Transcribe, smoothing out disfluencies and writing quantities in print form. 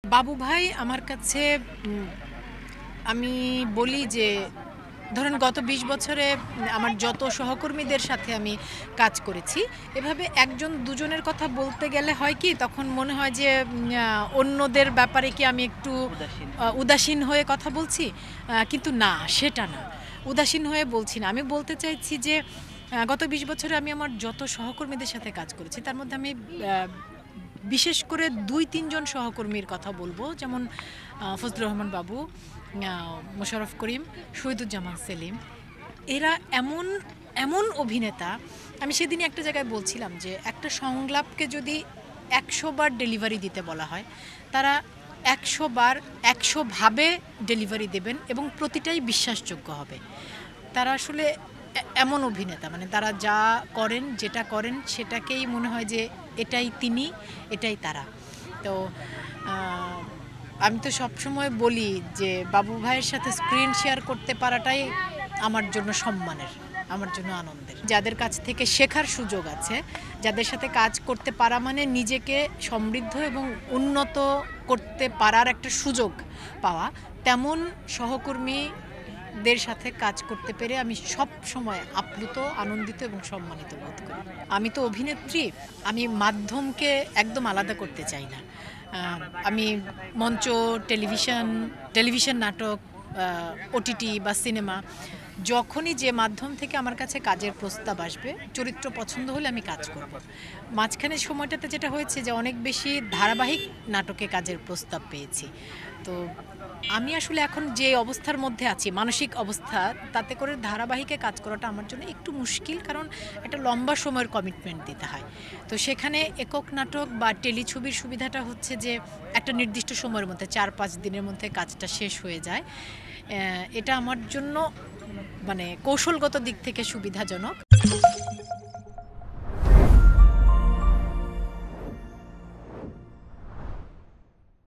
বাবু ভাই আমার কাছে আমি বলি যে ধরেন গত ২০ বছরে আমার যত সহকর্মীদের সাথে আমি কাজ করেছি, এভাবে একজন দুজনের কথা বলতে গেলে হয় কি তখন মনে হয় যে অন্যদের ব্যাপারে কি আমি একটু উদাসীন হয়ে কথা বলছি, কিন্তু না, সেটা না, উদাসীন হয়ে বলছি না। আমি বলতে চাইছি যে গত ২০ বছরে আমি আমার যত সহকর্মীদের সাথে কাজ করেছি তার মধ্যে আমি বিশেষ করে ২-৩ জন সহকর্মীর কথা বলবো, যেমন ফজলুর রহমান বাবু, মোশাররফ করিম, শহীদুজ্জামান সেলিম। এরা এমন এমন অভিনেতা। আমি সেদিনই একটা জায়গায় বলছিলাম যে একটা সংলাপকে যদি ১০০ বার ডেলিভারি দিতে বলা হয়, তারা ১০০ বার ১০০ ভাবে ডেলিভারি দেবেন এবং প্রতিটাই বিশ্বাসযোগ্য হবে। তারা আসলে এমন অভিনেতা, মানে তারা যা করেন, যেটা করেন সেটাকেই মনে হয় যে এটাই তিনি, এটাই তারা। তো আমি তো সবসময় বলি যে বাবু ভাইয়ের সাথে স্ক্রিন শেয়ার করতে পারাটাই আমার জন্য সম্মানের, আমার জন্য আনন্দের। যাদের কাছ থেকে শেখার সুযোগ আছে, যাদের সাথে কাজ করতে পারা মানে নিজেকে সমৃদ্ধ এবং উন্নত করতে পারার একটা সুযোগ পাওয়া, তেমন সহকর্মীদের সাথে কাজ করতে পেরে আমি সব সময় আপ্লুত, আনন্দিত এবং সম্মানিত বোধ করি। আমি তো অভিনেত্রী, আমি মাধ্যমকে একদম আলাদা করতে চাই না। আমি মঞ্চ, টেলিভিশন নাটক, ওটিটি বা সিনেমা, যখনই যে মাধ্যম থেকে আমার কাছে কাজের প্রস্তাব আসবে, চরিত্র পছন্দ হলে আমি কাজ করব। মাঝখানে সময়টাতে যেটা হয়েছে যে অনেক বেশি ধারাবাহিক নাটকে কাজের প্রস্তাব পেয়েছি। তো আমি আসলে এখন যে অবস্থার মধ্যে আছি, মানসিক অবস্থা, তাতে করে ধারাবাহিকে কাজ করাটা আমার জন্য একটু মুশকিল, কারণ একটা লম্বা সময়ের কমিটমেন্ট দিতে হয়। তো সেখানে একক নাটক বা টেলিছবির সুবিধাটা হচ্ছে যে একটা নির্দিষ্ট সময়ের মধ্যে ৪-৫ দিনের মধ্যে কাজটা শেষ হয়ে যায়। এটা আমার জন্য মানে কৌশলগত দিক থেকে সুবিধাজনক।